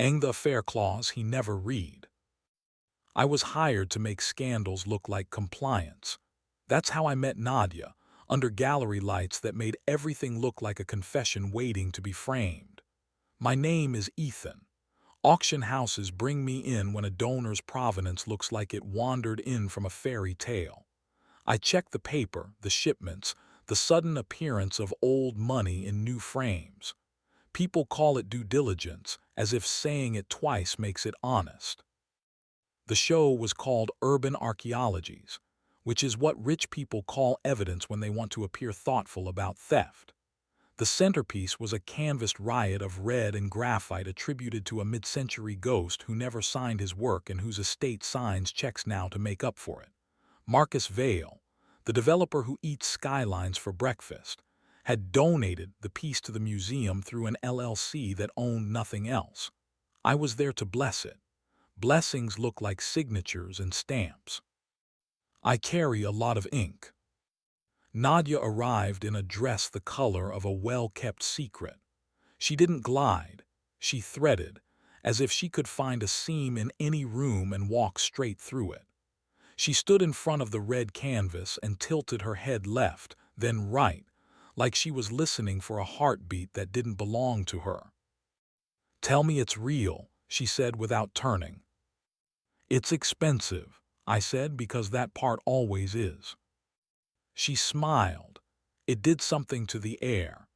"Ang the affair clause he never read." I was hired to make scandals look like compliance. That's how I met Nadia, under gallery lights that made everything look like a confession waiting to be framed. My name is Ethan. Auction houses bring me in when a donor's provenance looks like it wandered in from a fairy tale. I check the paper, the shipments, the sudden appearance of old money in new frames. People call it due diligence, as if saying it twice makes it honest. The show was called Urban Archaeologies, which is what rich people call evidence when they want to appear thoughtful about theft. The centerpiece was a canvassed riot of red and graphite attributed to a mid-century ghost who never signed his work and whose estate signs checks now to make up for it. Marcus Vale, the developer who eats skylines for breakfast, had donated the piece to the museum through an LLC that owned nothing else. I was there to bless it. Blessings look like signatures and stamps. I carry a lot of ink. Nadia arrived in a dress the color of a well-kept secret. She didn't glide, she threaded, as if she could find a seam in any room and walk straight through it. She stood in front of the red canvas and tilted her head left, then right, like she was listening for a heartbeat that didn't belong to her. "Tell me it's real," she said without turning. "It's expensive," I said, because that part always is. She smiled. It did something to the air.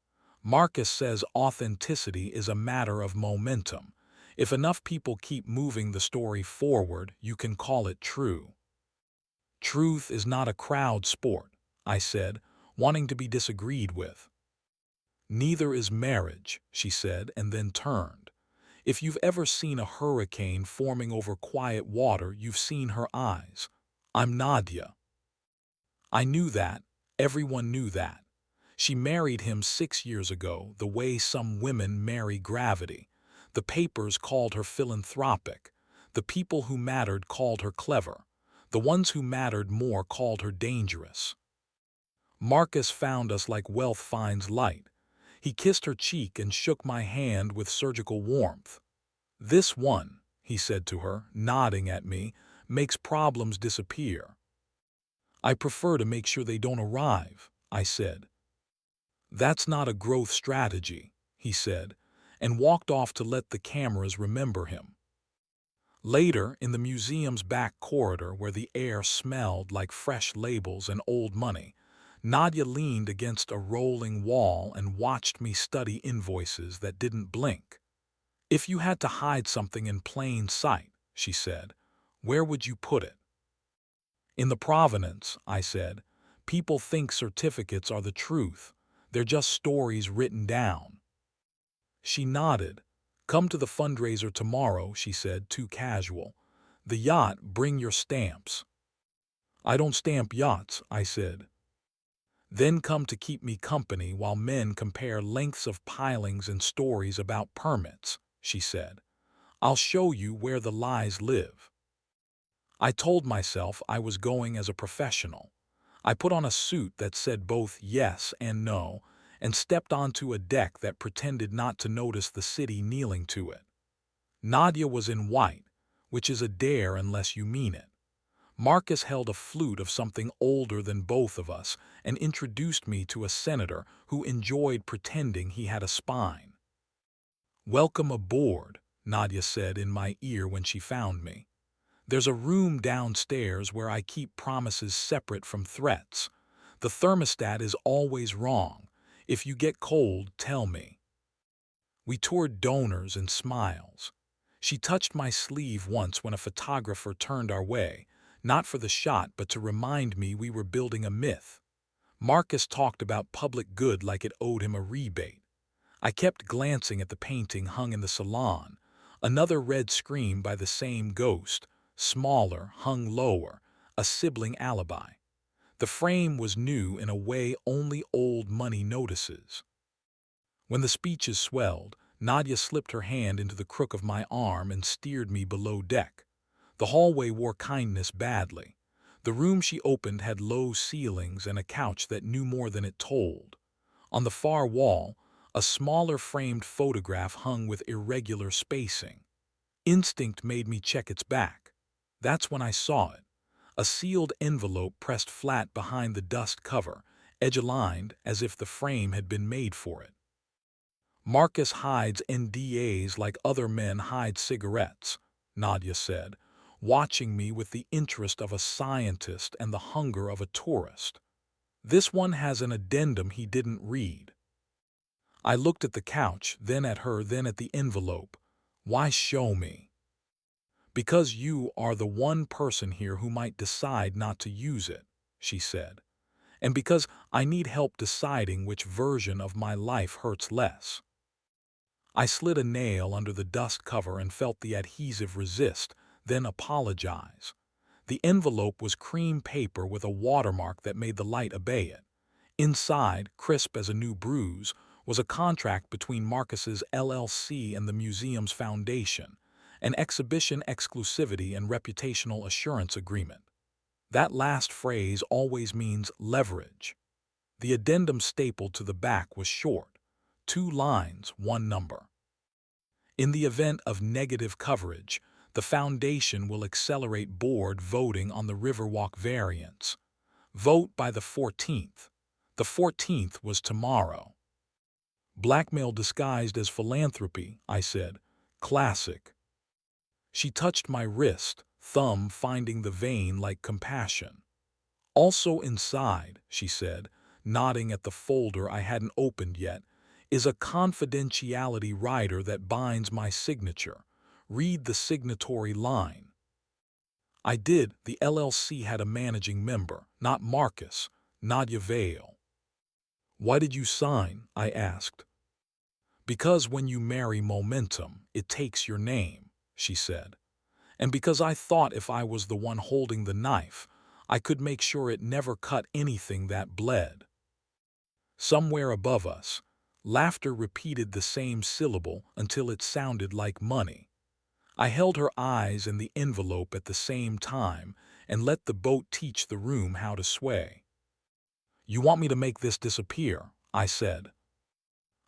Marcus says authenticity is a matter of momentum. If enough people keep moving the story forward, you can call it true. "Truth is not a crowd sport," I said, wanting to be disagreed with. "Neither is marriage," she said, and then turned. If you've ever seen a hurricane forming over quiet water, you've seen her eyes. "I'm Nadia." I knew that. Everyone knew that. She married him 6 years ago, the way some women marry gravity. The papers called her philanthropic. The people who mattered called her clever. The ones who mattered more called her dangerous. Marcus found us like wealth finds light. He kissed her cheek and shook my hand with surgical warmth. "This one," he said to her, nodding at me, "makes problems disappear." "I prefer to make sure they don't arrive," I said. "That's not a growth strategy," he said, and walked off to let the cameras remember him. Later, in the museum's back corridor where the air smelled like fresh labels and old money, Nadia leaned against a rolling wall and watched me study invoices that didn't blink. "If you had to hide something in plain sight," she said, "where would you put it?" "In the provenance," I said. "People think certificates are the truth. They're just stories written down." She nodded. "Come to the fundraiser tomorrow," she said, too casual. "The yacht, bring your stamps." "I don't stamp yachts," I said. "Then come to keep me company while men compare lengths of pilings and stories about permits," she said. "I'll show you where the lies live." I told myself I was going as a professional. I put on a suit that said both yes and no, and stepped onto a deck that pretended not to notice the city kneeling to it. Nadia was in white, which is a dare unless you mean it. Marcus held a flute of something older than both of us and introduced me to a senator who enjoyed pretending he had a spine. "Welcome aboard," Nadia said in my ear when she found me. "There's a room downstairs where I keep promises separate from threats. The thermostat is always wrong. If you get cold, tell me." We toured donors and smiles. She touched my sleeve once when a photographer turned our way, not for the shot but to remind me we were building a myth. Marcus talked about public good like it owed him a rebate. I kept glancing at the painting hung in the salon, another red scream by the same ghost, smaller, hung lower, a sibling alibi. The frame was new in a way only old money notices. When the speeches swelled, Nadia slipped her hand into the crook of my arm and steered me below deck. The hallway wore kindness badly. The room she opened had low ceilings and a couch that knew more than it told. On the far wall, a smaller framed photograph hung with irregular spacing. Instinct made me check its back. That's when I saw it. A sealed envelope pressed flat behind the dust cover, edge-aligned as if the frame had been made for it. Marcus hides NDAs like other men hide cigarettes, Nadia said, watching me with the interest of a scientist and the hunger of a tourist. This one has an addendum he didn't read. I looked at the couch, then at her, then at the envelope. Why show me? Because you are the one person here who might decide not to use it, she said. And because I need help deciding which version of my life hurts less. I slid a nail under the dust cover and felt the adhesive resist, then apologize. The envelope was cream paper with a watermark that made the light obey it. Inside, crisp as a new bruise, was a contract between Marcus's LLC and the museum's foundation, an exhibition exclusivity and reputational assurance agreement. That last phrase always means leverage. The addendum stapled to the back was short, 2 lines, 1 number. In the event of negative coverage, the Foundation will accelerate board voting on the Riverwalk variants. Vote by the 14th. The 14th was tomorrow. Blackmail disguised as philanthropy, I said. Classic. She touched my wrist, thumb finding the vein like compassion. Also inside, she said, nodding at the folder I hadn't opened yet, is a confidentiality rider that binds my signature. Read the signatory line. I did. The LLC had a managing member, not Marcus, Nadia Vale. Why did you sign? I asked. Because when you marry momentum, it takes your name, she said. And because I thought if I was the one holding the knife, I could make sure it never cut anything that bled. Somewhere above us, laughter repeated the same syllable until it sounded like money. I held her eyes and the envelope at the same time and let the boat teach the room how to sway. You want me to make this disappear, I said.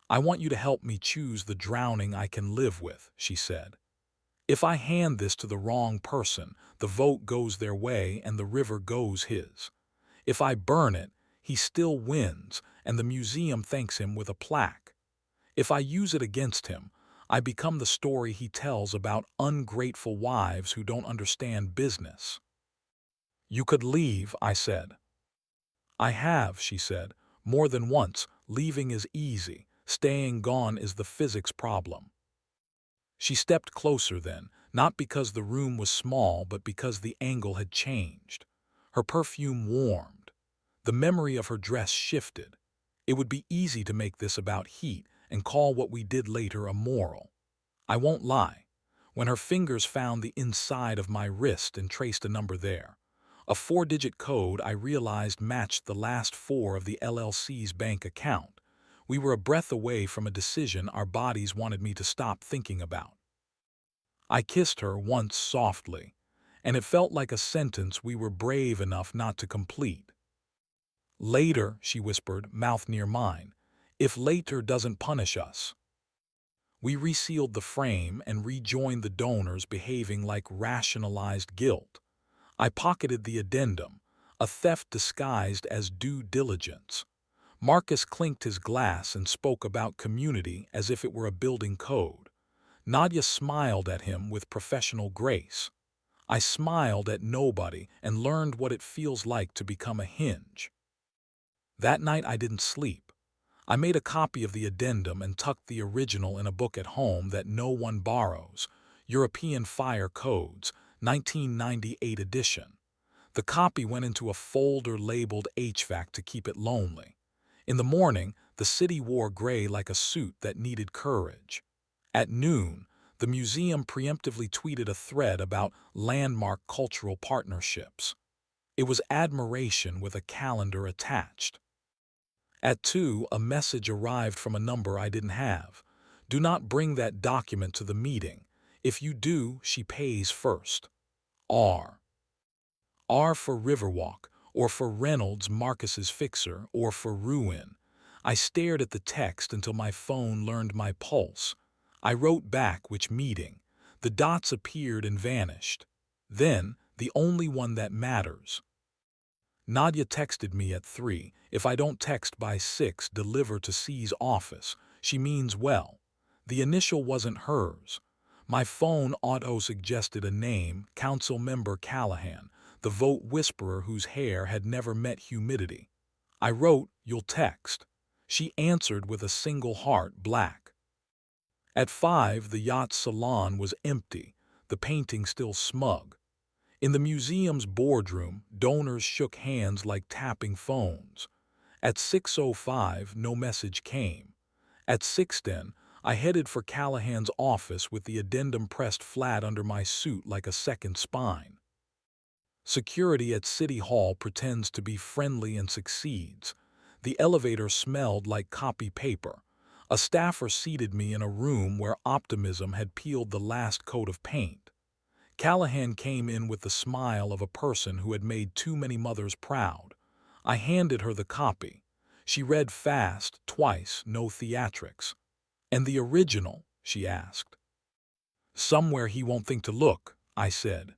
I want you to help me choose the drowning I can live with, she said. If I hand this to the wrong person, the vote goes their way and the river goes his. If I burn it, he still wins and the museum thanks him with a plaque. If I use it against him, I become the story he tells about ungrateful wives who don't understand business. You could leave, I said. I have, she said, more than once. Leaving is easy. Staying gone is the physics problem. She stepped closer then, not because the room was small, but because the angle had changed. Her perfume warmed. The memory of her dress shifted. It would be easy to make this about heat and call what we did later immoral. I won't lie. When her fingers found the inside of my wrist and traced a number there, a 4-digit code I realized matched the last 4 of the LLC's bank account, we were a breath away from a decision our bodies wanted me to stop thinking about. I kissed her once softly, and it felt like a sentence we were brave enough not to complete. Later, she whispered, mouth near mine, if later doesn't punish us. We resealed the frame and rejoined the donors behaving like rationalized guilt. I pocketed the addendum, a theft disguised as due diligence. Marcus clinked his glass and spoke about community as if it were a building code. Nadia smiled at him with professional grace. I smiled at nobody and learned what it feels like to become a hinge. That night I didn't sleep. I made a copy of the addendum and tucked the original in a book at home that no one borrows, European Fire Codes, 1998 edition. The copy went into a folder labeled HVAC to keep it lonely. In the morning, the city wore gray like a suit that needed courage. At noon, the museum preemptively tweeted a thread about landmark cultural partnerships. It was admiration with a calendar attached. At 2, a message arrived from a number I didn't have. Do not bring that document to the meeting. If you do, she pays first. R. R for Riverwalk, or for Reynolds Marcus's fixer, or for ruin. I stared at the text until my phone learned my pulse. I wrote back which meeting. The dots appeared and vanished. Then, the only one that matters. Nadia texted me at 3. If I don't text by 6, deliver to C's office. She means well. The initial wasn't hers. My phone auto-suggested a name, Council Member Callahan, the vote whisperer whose hair had never met humidity. I wrote, "You'll text." She answered with a single heart, black. At 5, the yacht's salon was empty, the painting still smug. In the museum's boardroom, donors shook hands like tapping phones. At 6:05, no message came. At 6:10, I headed for Callahan's office with the addendum pressed flat under my suit like a second spine. Security at City Hall pretends to be friendly and succeeds. The elevator smelled like copy paper. A staffer seated me in a room where optimism had peeled the last coat of paint. Callahan came in with the smile of a person who had made too many mothers proud. I handed her the copy. She read fast, twice, no theatrics. "And the original?" she asked. "Somewhere he won't think to look," I said.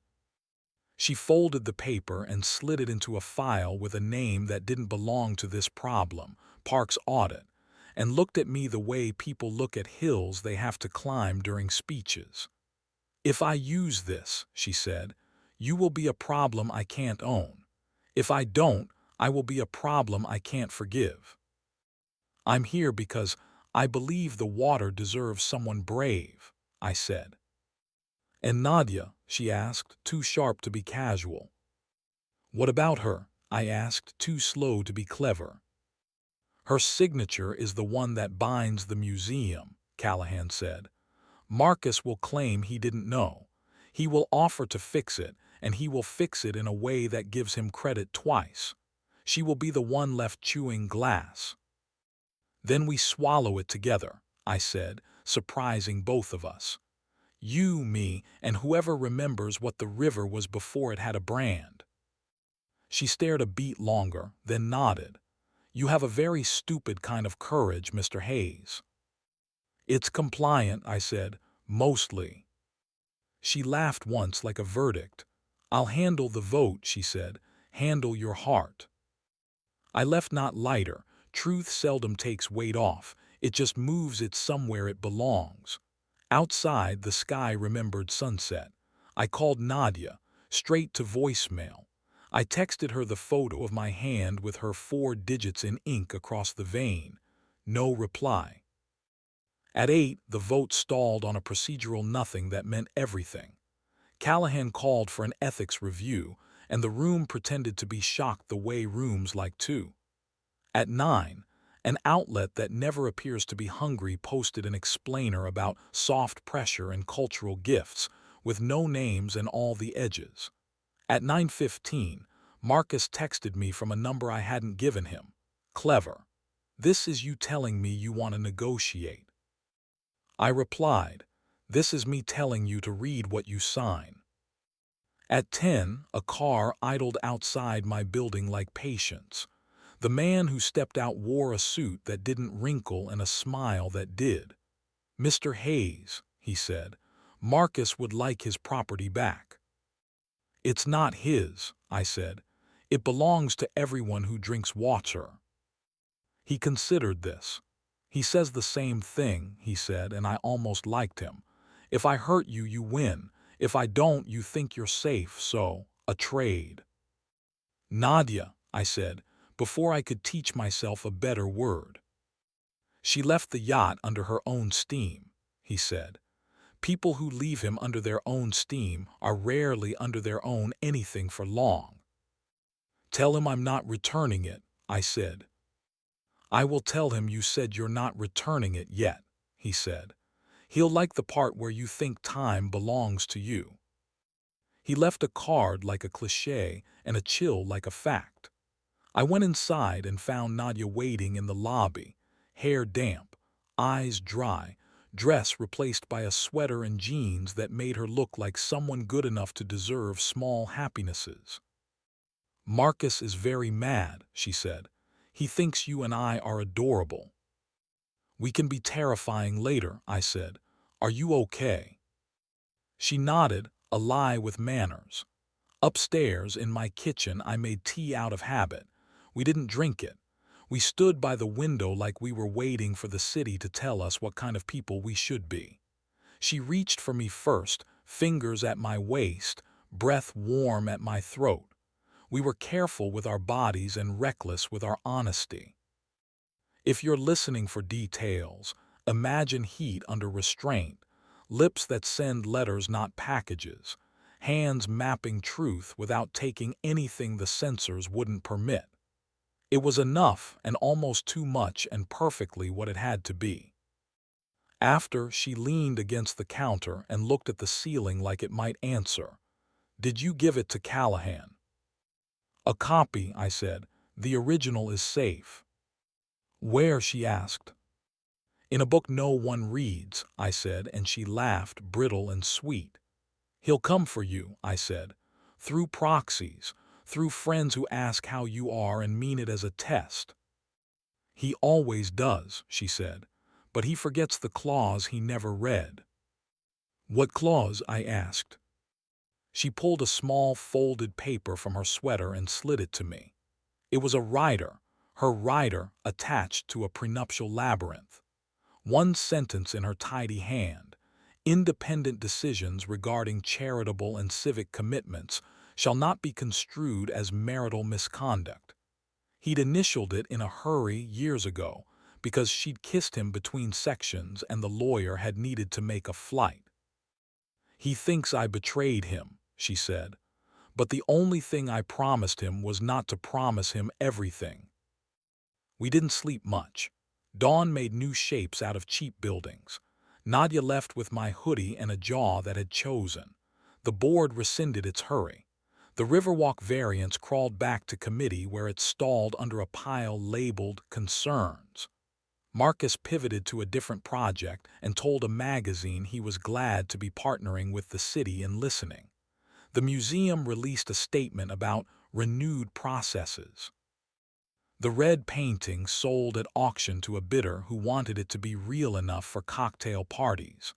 She folded the paper and slid it into a file with a name that didn't belong to this problem, Parks Audit, and looked at me the way people look at hills they have to climb during speeches. "If I use this," she said, "you will be a problem I can't own. If I don't, I will be a problem I can't forgive. I'm here because I believe the water deserves someone brave," I said. "And Nadia?" she asked, too sharp to be casual. "What about her?" I asked, too slow to be clever. "Her signature is the one that binds the museum," Callahan said. "Marcus will claim he didn't know. He will offer to fix it, and he will fix it in a way that gives him credit twice. She will be the one left chewing glass." "Then we swallow it together," I said, surprising both of us. "You, me, and whoever remembers what the river was before it had a brand." She stared a beat longer, then nodded. "You have a very stupid kind of courage, Mr. Hayes." "It's compliant," I said, "mostly." She laughed once like a verdict. "I'll handle the vote," she said. "Handle your heart." I left not lighter. Truth seldom takes weight off. It just moves it somewhere it belongs. Outside, the sky remembered sunset. I called Nadia, straight to voicemail. I texted her the photo of my hand with her 4 digits in ink across the vein. No reply. At 8, the vote stalled on a procedural nothing that meant everything. Callahan called for an ethics review, and the room pretended to be shocked the way rooms like to. At 9, an outlet that never appears to be hungry posted an explainer about soft pressure and cultural gifts, with no names and all the edges. At 9:15, Marcus texted me from a number I hadn't given him. Clever. "This is you telling me you want to negotiate." I replied, "This is me telling you to read what you sign." At 10, a car idled outside my building like patience. The man who stepped out wore a suit that didn't wrinkle and a smile that did. "Mr. Hayes," he said, "Marcus would like his property back." "It's not his," I said. "It belongs to everyone who drinks water." He considered this. "He says the same thing," he said, and I almost liked him. "If I hurt you, you win. If I don't, you think you're safe, so, a trade." "Nadia," I said, before I could teach myself a better word. "She left the yacht under her own steam," he said. "People who leave him under their own steam are rarely under their own anything for long." "Tell him I'm not returning it," I said. "I will tell him you said you're not returning it yet," he said. "He'll like the part where you think time belongs to you." He left a card like a cliché and a chill like a fact. I went inside and found Nadia waiting in the lobby, hair damp, eyes dry, dress replaced by a sweater and jeans that made her look like someone good enough to deserve small happinesses. "Marcus is very mad," she said. "He thinks you and I are adorable." "We can be terrifying later," I said. "Are you okay?" She nodded, a lie with manners. Upstairs, in my kitchen, I made tea out of habit. We didn't drink it. We stood by the window like we were waiting for the city to tell us what kind of people we should be. She reached for me first, fingers at my waist, breath warm at my throat. We were careful with our bodies and reckless with our honesty. If you're listening for details, imagine heat under restraint, lips that send letters not packages, hands mapping truth without taking anything the censors wouldn't permit. It was enough and almost too much and perfectly what it had to be. After, she leaned against the counter and looked at the ceiling like it might answer. "Did you give it to Callahan?" "A copy," I said. "The original is safe." "Where?" she asked. "In a book no one reads," I said, and she laughed, brittle and sweet. "He'll come for you," I said, "through proxies, through friends who ask how you are and mean it as a test." "He always does," she said, "but he forgets the clause he never read." "What clause?" I asked. She pulled a small folded paper from her sweater and slid it to me. It was a rider, her rider attached to a prenuptial labyrinth. One sentence in her tidy hand: "Independent decisions regarding charitable and civic commitments shall not be construed as marital misconduct." He'd initialed it in a hurry years ago because she'd kissed him between sections and the lawyer had needed to make a flight. "He thinks I betrayed him," she said, "but the only thing I promised him was not to promise him everything." We didn't sleep much. Dawn made new shapes out of cheap buildings. Nadia left with my hoodie and a jaw that had chosen. The board rescinded its hurry. The Riverwalk variance crawled back to committee where it stalled under a pile labeled "Concerns." Marcus pivoted to a different project and told a magazine he was glad to be partnering with the city in listening. The museum released a statement about renewed processes. The red painting sold at auction to a bidder who wanted it to be real enough for cocktail parties.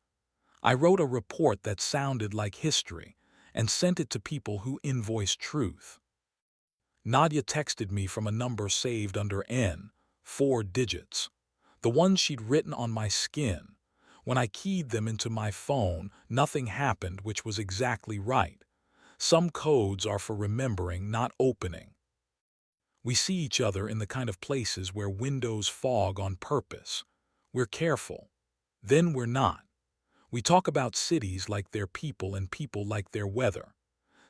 I wrote a report that sounded like history and sent it to people who invoiced truth. Nadia texted me from a number saved under N, 4 digits. The ones she'd written on my skin. When I keyed them into my phone, nothing happened, which was exactly right. Some codes are for remembering, not opening. We see each other in the kind of places where windows fog on purpose. We're careful. Then we're not. We talk about cities like they're people and people like their weather.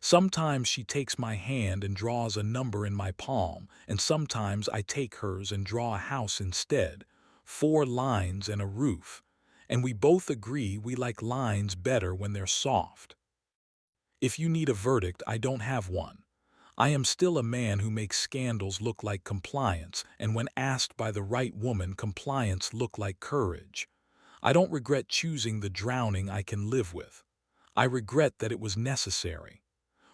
Sometimes she takes my hand and draws a number in my palm, and sometimes I take hers and draw a house instead, 4 lines and a roof, and we both agree we like lines better when they're soft. If you need a verdict, I don't have one. I am still a man who makes scandals look like compliance, and when asked by the right woman, compliance look like courage. I don't regret choosing the drowning I can live with. I regret that it was necessary.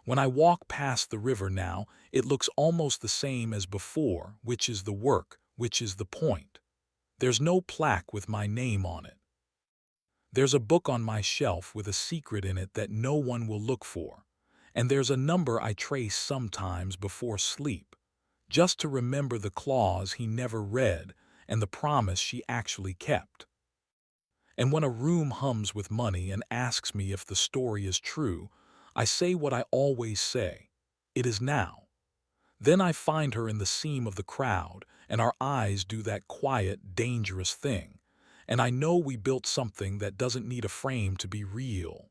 When I walk past the river now, it looks almost the same as before, which is the work, which is the point. There's no plaque with my name on it. There's a book on my shelf with a secret in it that no one will look for. And there's a number I trace sometimes before sleep, just to remember the clause he never read and the promise she actually kept. And when a room hums with money and asks me if the story is true, I say what I always say: it is now. Then I find her in the seam of the crowd, and our eyes do that quiet, dangerous thing. And I know we built something that doesn't need a frame to be real.